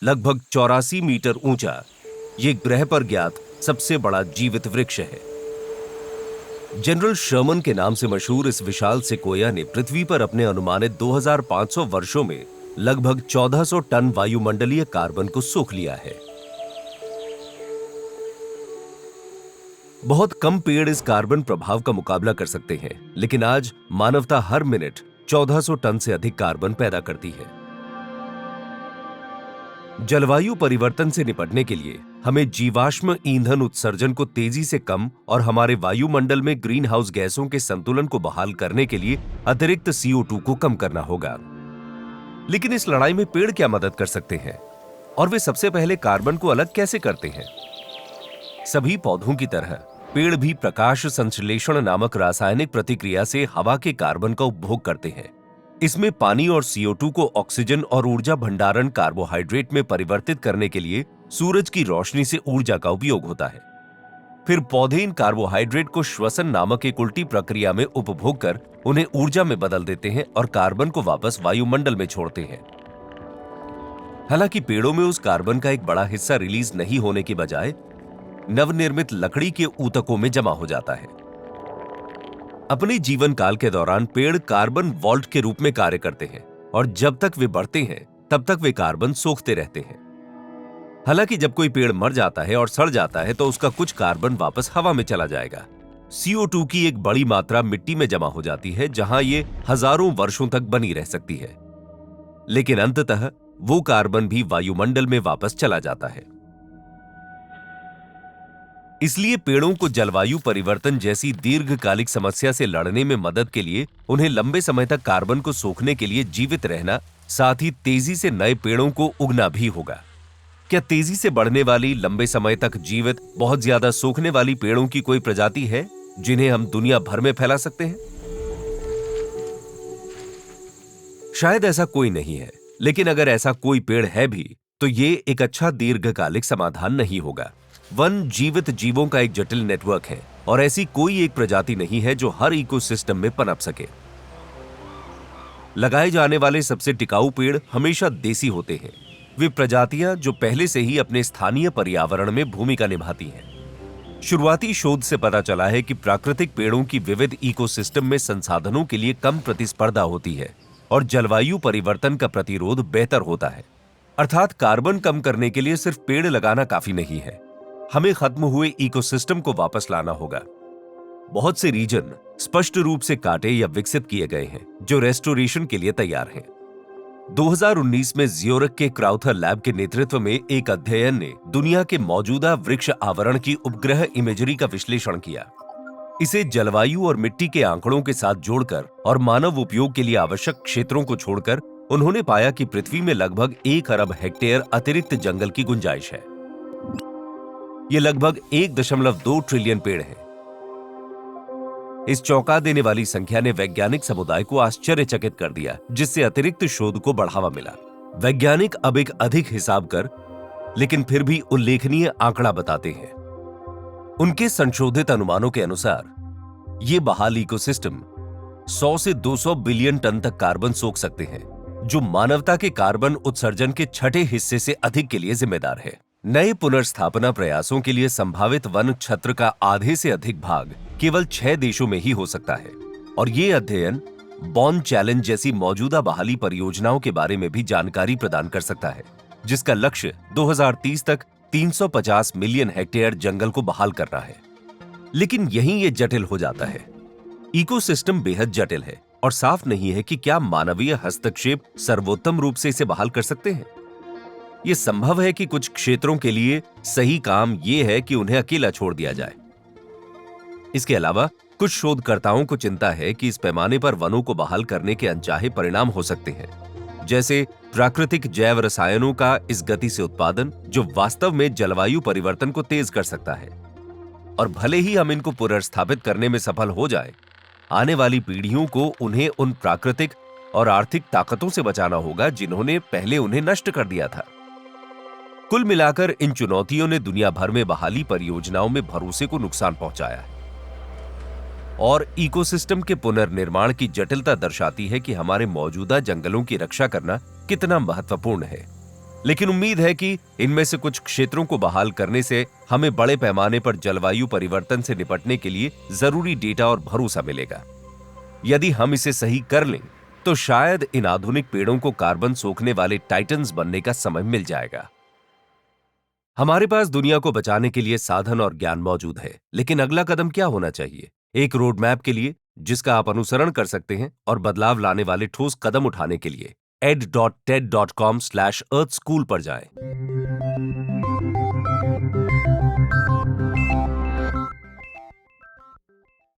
लगभग 84 मीटर ऊंचा, ये ग्रह पर ज्ञात सबसे बड़ा जीवित वृक्ष है। जनरल शर्मन के नाम से मशहूर इस विशाल सेकोया ने पृथ्वी पर अपने अनुमानित 2500 वर्षों में लगभग 1400 टन वायुमंडलीय कार्बन को सोख लिया है। बहुत कम पेड़ इस कार्बन प्रभाव का मुकाबला कर सकते हैं, लेकिन आज मानवता हर मिनट 1400 टन से अधिक कार्बन पैदा करती है। जलवायु परिवर्तन से निपटने के लिए हमें जीवाश्म ईंधन उत्सर्जन को तेजी से कम और हमारे वायुमंडल में ग्रीन हाउस गैसों के संतुलन को बहाल करने के लिए अतिरिक्त CO2 को कम करना होगा। लेकिन इस लड़ाई में पेड़ क्या मदद कर सकते हैं और वे सबसे पहले कार्बन को अलग कैसे करते हैं? सभी पौधों की तरह पेड़ भी प्रकाश संश्लेषण नामक रासायनिक प्रतिक्रिया से हवा के कार्बन का उपभोग करते हैं। इसमें पानी और CO2 को ऑक्सीजन और ऊर्जा भंडारण कार्बोहाइड्रेट में परिवर्तित करने के लिए सूरज की रोशनी से ऊर्जा का उपयोग होता है। फिर पौधे इन कार्बोहाइड्रेट को श्वसन नामक एक उल्टी प्रक्रिया में उपभोग कर उन्हें ऊर्जा में बदल देते हैं और कार्बन को वापस वायुमंडल में छोड़ते हैं। हालांकि पेड़ों में उस कार्बन का एक बड़ा हिस्सा रिलीज नहीं होने की बजाय नवनिर्मित लकड़ी के ऊतकों में जमा हो जाता है। अपने जीवन काल के दौरान पेड़ कार्बन वॉल्ट के रूप में कार्य करते हैं और जब तक वे बढ़ते हैं तब तक वे कार्बन सोखते रहते हैं। हालांकि जब कोई पेड़ मर जाता है और सड़ जाता है तो उसका कुछ कार्बन वापस हवा में चला जाएगा। CO2 की एक बड़ी मात्रा मिट्टी में जमा हो जाती है, जहां ये हजारों वर्षों तक बनी रह सकती है, लेकिन अंततः वो कार्बन भी वायुमंडल में वापस चला जाता है। इसलिए पेड़ों को जलवायु परिवर्तन जैसी दीर्घकालिक समस्या से लड़ने में मदद के लिए उन्हें लंबे समय तक कार्बन को सोखने के लिए जीवित रहना, साथ ही तेजी से नए पेड़ों को उगना भी होगा। क्या तेजी से बढ़ने वाली, लंबे समय तक जीवित, बहुत ज्यादा सोखने वाली पेड़ों की कोई प्रजाति है जिन्हें हम दुनिया भर में फैला सकते हैं? शायद ऐसा कोई नहीं है, लेकिन अगर ऐसा कोई पेड़ है भी तो ये एक अच्छा दीर्घकालिक समाधान नहीं होगा। वन जीवित जीवों का एक जटिल नेटवर्क है और ऐसी कोई एक प्रजाति नहीं है जो हर इकोसिस्टम में पनप सके। लगाए जाने वाले सबसे टिकाऊ पेड़ हमेशा देसी होते हैं। वे प्रजातियां जो पहले से ही अपने स्थानीय पर्यावरण में भूमिका निभाती हैं। शुरुआती शोध से पता चला है कि प्राकृतिक पेड़ों की विविध इकोसिस्टम में संसाधनों के लिए कम प्रतिस्पर्धा होती है और जलवायु परिवर्तन का प्रतिरोध बेहतर होता है। अर्थात कार्बन कम करने के लिए सिर्फ पेड़ लगाना काफी नहीं है, हमें खत्म हुए इकोसिस्टम को वापस लाना होगा। बहुत से रीजन स्पष्ट रूप से काटे या विकसित किए गए हैं जो रेस्टोरेशन के लिए तैयार हैं। 2019 में ज्यूरिख के क्राउथर लैब के नेतृत्व में एक अध्ययन ने दुनिया के मौजूदा वृक्ष आवरण की उपग्रह इमेजरी का विश्लेषण किया। इसे जलवायु और मिट्टी के आंकड़ों के साथ जोड़कर और मानव उपयोग के लिए आवश्यक क्षेत्रों को छोड़कर उन्होंने पाया कि पृथ्वी में लगभग 1 अरब हेक्टेयर अतिरिक्त जंगल की गुंजाइश है। ये लगभग 1.2 ट्रिलियन पेड़ हैं। इस चौंका देने वाली संख्या ने वैज्ञानिक समुदाय को आश्चर्यचकित कर दिया, जिससे अतिरिक्त शोध को बढ़ावा मिला। वैज्ञानिक अब एक अधिक हिसाब कर, लेकिन फिर भी उल्लेखनीय आंकड़ा बताते हैं। उनके संशोधित अनुमानों के अनुसार ये बहाल इकोसिस्टम 100 से 200 बिलियन टन तक कार्बन सोख सकते हैं, जो मानवता के कार्बन उत्सर्जन के छठे हिस्से से अधिक के लिए जिम्मेदार है। नए पुनर्स्थापना प्रयासों के लिए संभावित वन क्षेत्र का आधे से अधिक भाग केवल 6 देशों में ही हो सकता है और ये अध्ययन बॉर्न चैलेंज जैसी मौजूदा बहाली परियोजनाओं के बारे में भी जानकारी प्रदान कर सकता है, जिसका लक्ष्य 2030 तक 350 मिलियन हेक्टेयर जंगल को बहाल करना है। लेकिन यहीं ये जटिल हो जाता है। इकोसिस्टम बेहद जटिल है और साफ नहीं है कि क्या मानवीय हस्तक्षेप सर्वोत्तम रूप से इसे बहाल कर सकते हैं। यह संभव है कि कुछ क्षेत्रों के लिए सही काम यह है कि उन्हें अकेला छोड़ दिया जाए। इसके अलावा कुछ शोधकर्ताओं को चिंता है कि इस पैमाने पर वनों को बहाल करने के अनचाहे परिणाम हो सकते हैं, जैसे प्राकृतिक जैव रसायनों का इस गति से उत्पादन, जो वास्तव में जलवायु परिवर्तन को तेज कर सकता है। और भले ही हम इनको पुनर्स्थापित करने में सफल हो जाए, आने वाली पीढ़ियों को उन्हें उन प्राकृतिक और आर्थिक ताकतों से बचाना होगा जिन्होंने पहले उन्हें नष्ट कर दिया था। कुल मिलाकर इन चुनौतियों ने दुनिया भर में बहाली परियोजनाओं में भरोसे को नुकसान पहुंचाया है और इकोसिस्टम के पुनर्निर्माण की जटिलता दर्शाती है कि हमारे मौजूदा जंगलों की रक्षा करना कितना महत्वपूर्ण है। लेकिन उम्मीद है कि इनमें से कुछ क्षेत्रों को बहाल करने से हमें बड़े पैमाने पर जलवायु परिवर्तन से निपटने के लिए जरूरी डेटा और भरोसा मिलेगा। यदि हम इसे सही कर लें तो शायद इन आधुनिक पेड़ों को कार्बन सोखने वाले टाइटन्स बनने का समय मिल जाएगा। हमारे पास दुनिया को बचाने के लिए साधन और ज्ञान मौजूद है, लेकिन अगला कदम क्या होना चाहिए? एक रोड मैप के लिए जिसका आप अनुसरण कर सकते हैं और बदलाव लाने वाले ठोस कदम उठाने के लिए ed.ted.com/earthschool पर जाएं।